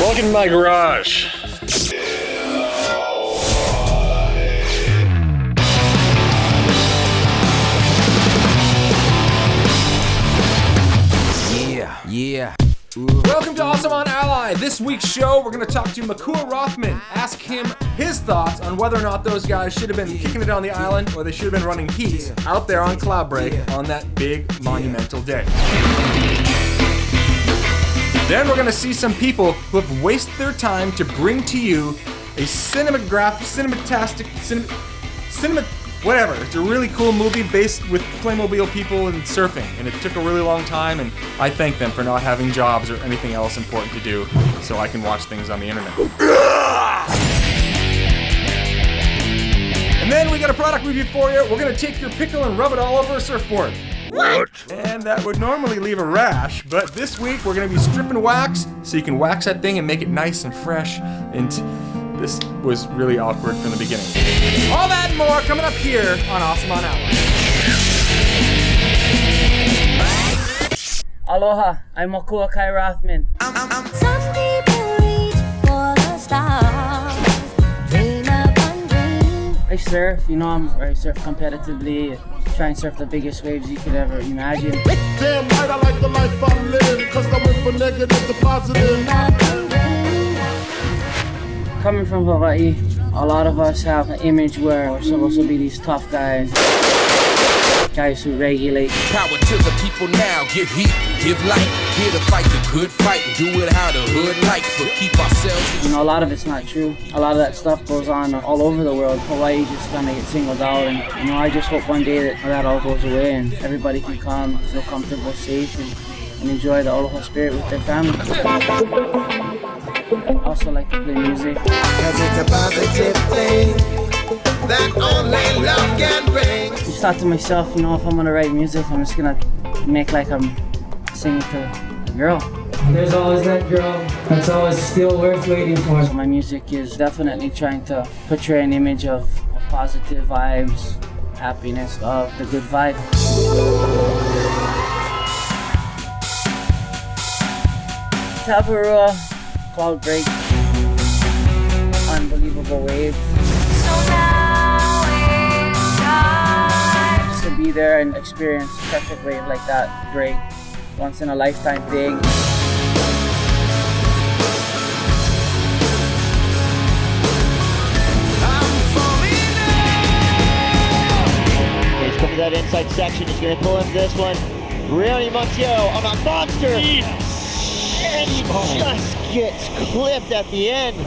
Welcome to my garage. Yeah. Welcome to AWSMly. This week's show, we're going to talk to Makua Rothman. Ask him his thoughts on whether or not those guys should have been kicking it on the island or they should have been running heats out there on Cloudbreak on that big monumental day. Then we're going to see some people who have wasted their time to bring to you a whatever. It's a really cool movie based with Playmobil people and surfing, and it took a really long time, and I thank them for not having jobs or anything else important to do so I can watch things on the internet. And then we got a product review for you. We're going to take your pickle and rub it all over a surfboard. What? And that would normally leave a rash, but this week we're going to be stripping wax so you can wax that thing and make it nice and fresh. And this was really awkward from the beginning. All that and more coming up here on AWSMly. Aloha, I'm Makua Rothman. Some people reach for the stars, dream upon dream. I surf, I surf competitively, try and surf the biggest waves you could ever imagine. Damn right, I like the life I live, cause I went from negative to positive. Coming from Hawaii, a lot of us have an image where we're supposed to be these tough guys who regulate. Power to the people now, give heat, give light, here to fight the good fight, and do it how the hood likes, but keep ourselves. A lot of it's not true. A lot of that stuff goes on all over the world. Hawaii just kind of gets singled out, and I just hope one day that all goes away and everybody can come, feel comfortable, safe, and enjoy the aloha spirit with their family. I also like to play music. Cause it's a positive thing that only love can bring. Just thought to myself, if I'm gonna write music, I'm just gonna make like I'm singing to a girl. There's always that girl that's always still worth waiting for. So my music is definitely trying to portray an image of positive vibes, happiness, love, the good vibe. Taparua, Cloudbreak, unbelievable waves. So now it's time. Just to be there and experience a perfect wave like that, break, once in a lifetime thing. He's coming to that inside section. He's going to pull into this one. Rioni Montiero on a monster. And he just gets clipped at the end.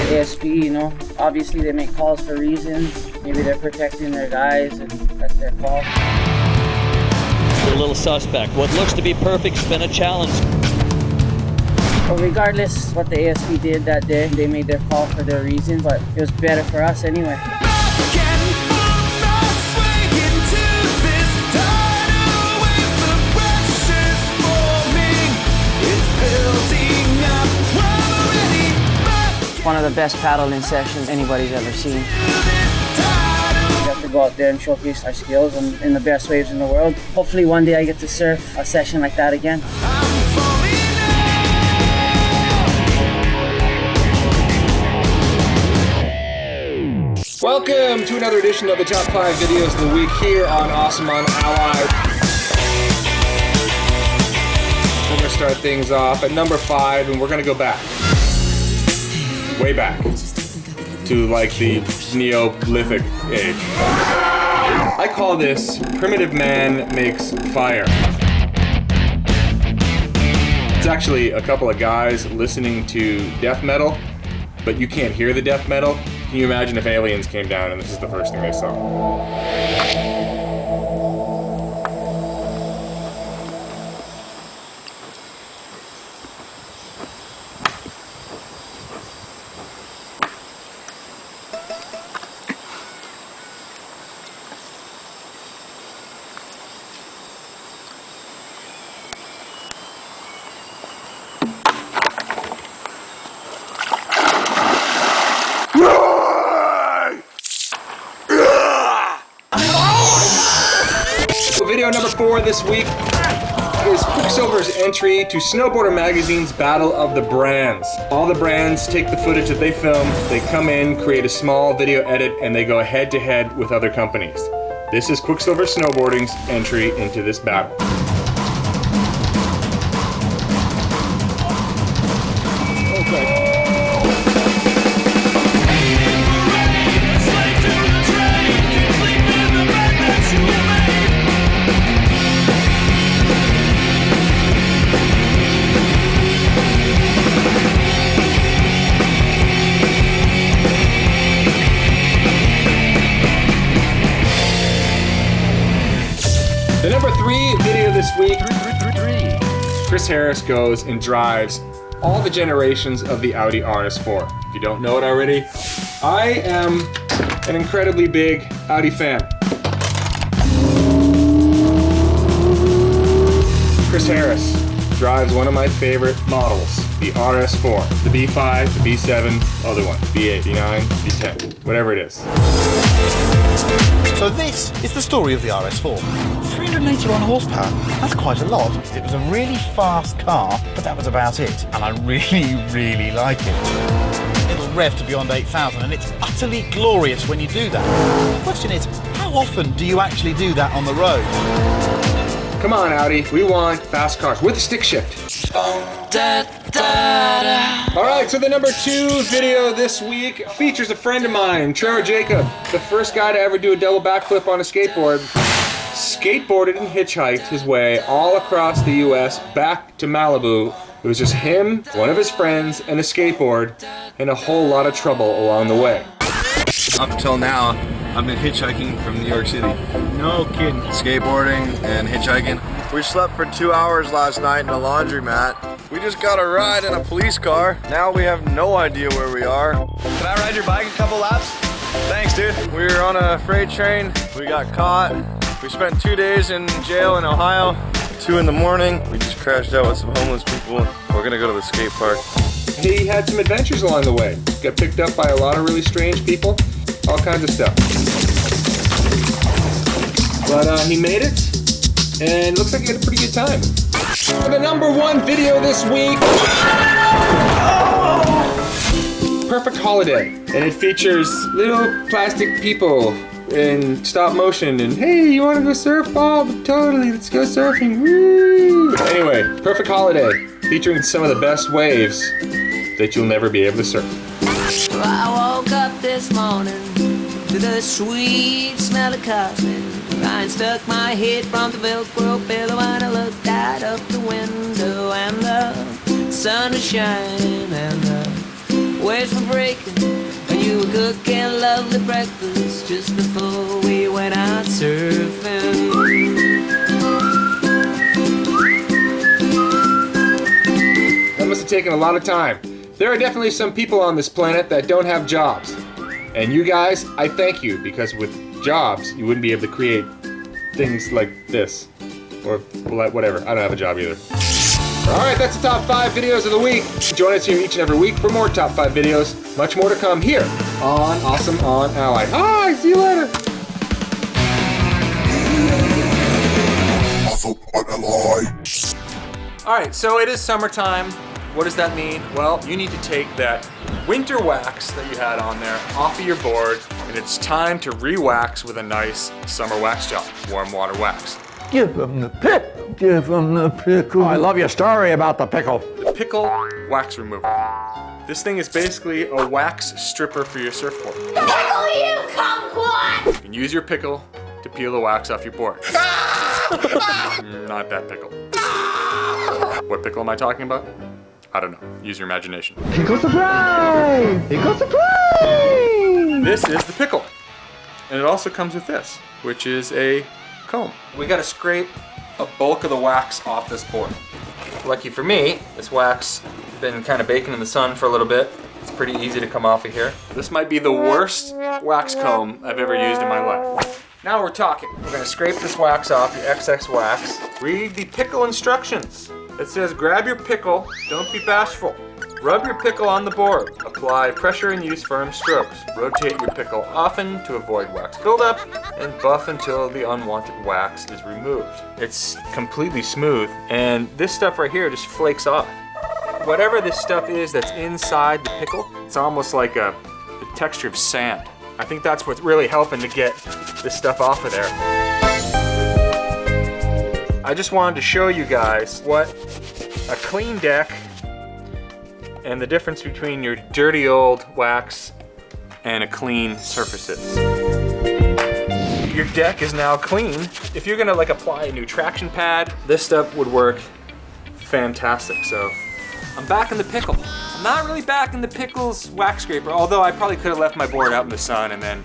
The ASP, obviously they make calls for reasons. Maybe they're protecting their guys and that's their call. A little suspect. What looks to be perfect's been a challenge. Well, regardless what the ASP did that day, they made their call for their reasons, but it was better for us anyway. One of the best paddling sessions anybody's ever seen. We have to go out there and showcase our skills in the best waves in the world. Hopefully one day I get to surf a session like that again. Welcome to another edition of the Top 5 Videos of the Week here on AWSMly. We're going to start things off at number 5, and we're going to go back. Way back to like the Neolithic age. I call this Primitive Man Makes Fire. It's actually a couple of guys listening to death metal, but you can't hear the death metal. Can you imagine if aliens came down and this is the first thing they saw? Video number 4 this week, we're is Quiksilver's entry to Snowboarder Magazine's Battle of the Brands. All the brands take the footage that they film, they come in, create a small video edit, and they go head to head with other companies. This is Quiksilver Snowboarding's entry into this battle. The number 3 video this week, Chris Harris goes and drives all the generations of the Audi RS4. If you don't know it already, I am an incredibly big Audi fan. Chris Harris drives one of my favorite models, the RS4, the B5, the B7, other one, B8, B9, B10, whatever it is. So this is the story of the RS4. 381 horsepower, that's quite a lot. It was a really fast car, but that was about it. And I really like it. It'll rev to beyond 8,000 and it's utterly glorious when you do that. The question is, how often do you actually do that on the road? Come on, Audi, we want fast cars with a stick shift. All right, so the number 2 video this week features a friend of mine, Trevor Jacob, the first guy to ever do a double backflip on a skateboard. Skateboarded and hitchhiked his way all across the US back to Malibu. It was just him, one of his friends, and a skateboard, and a whole lot of trouble along the way. Up until now, I've been hitchhiking from New York City. No kidding. Skateboarding and hitchhiking. We slept for 2 hours last night in a laundromat. We just got a ride in a police car. Now we have no idea where we are. Can I ride your bike a couple laps? Thanks, dude. We were on a freight train. We got caught. We spent 2 days in jail in Ohio. 2 in the morning. We just crashed out with some homeless people. We're gonna go to the skate park. He had some adventures along the way. Got picked up by a lot of really strange people. All kinds of stuff. But he made it, and looks like he had a pretty good time. For the number 1 video this week, Perfect Holiday. And it features little plastic people in stop motion, and hey, you wanna go surf, Bob? Totally, let's go surfing, woo! Anyway, Perfect Holiday, featuring some of the best waves that you'll never be able to surf. I woke up this morning to the sweet smell of coffee. I stuck my head from the Velcro pillow and I looked out of the window, and the sun was shining and the waves were breaking, and you were cooking lovely breakfast just before we went out surfing. That must have taken a lot of time. There are definitely some people on this planet that don't have jobs. And you guys, I thank you, because with jobs, you wouldn't be able to create things like this. Or whatever, I don't have a job either. Alright, that's the top 5 videos of the week. Join us here each and every week for more top 5 videos. Much more to come here on Awesome on Ally. Hi, see you later. Awesome on Ally. Alright, so it is summertime. What does that mean? Well, you need to take that winter wax that you had on there off of your board, and it's time to re-wax with a nice summer wax job, warm water wax. Give them the pickle. Give them the pickle. Oh, I love your story about the pickle. The Pickle Wax Remover. This thing is basically a wax stripper for your surfboard. Pickle, you kumquat! You can use your pickle to peel the wax off your board. Not that pickle. What pickle am I talking about? I don't know. Use your imagination. Pickle surprise! Pickle surprise! This is the Pickle. And it also comes with this, which is a comb. We gotta scrape a bulk of the wax off this board. Lucky for me, this wax has been kind of baking in the sun for a little bit. It's pretty easy to come off of here. This might be the worst wax comb I've ever used in my life. Now we're talking. We're gonna scrape this wax off, your excess wax. Read the pickle instructions. It says grab your pickle, don't be bashful. Rub your pickle on the board. Apply Apply pressure and use firm strokes. Rotate your pickle often to avoid wax buildup, and buff until the unwanted wax is removed. It's completely smooth, and this stuff right here just flakes off. Whatever this stuff is that's inside the pickle, it's almost like the texture of sand. I think that's what's really helping to get this stuff off of there. I just wanted to show you guys what a clean deck and the difference between your dirty old wax and a clean surface is. Your deck is now clean. If you're gonna like apply a new traction pad, this stuff would work fantastic. So I'm back in the pickle. I'm not really back in the Pickle's wax scraper, although I probably could have left my board out in the sun and then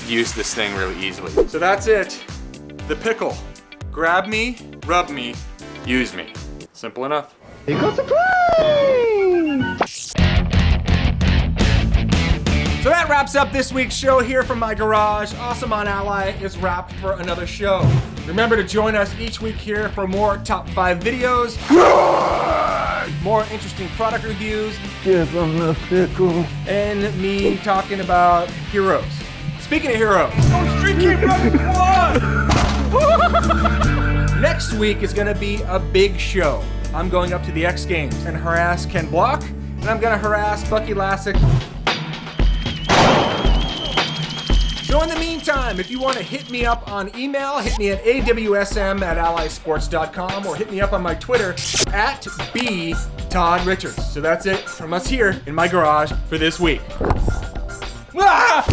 used this thing really easily. So that's it. The pickle. Grab me, rub me, use me. Simple enough. Here goes the play! So that wraps up this week's show here from my garage. Awesome on Ally is wrapped for another show. Remember to join us each week here for more top 5 videos, more interesting product reviews, Give them the pickle, and me talking about heroes. Speaking of heroes, next week is gonna be a big show. I'm going up to the X Games and harass Ken Block, and I'm gonna harass Bucky Lassick. So in the meantime, if you want to hit me up on email, hit me at AWSM@AlliSports.com or hit me up on my Twitter at @BToddRichards. So that's it from us here in my garage for this week. Ah!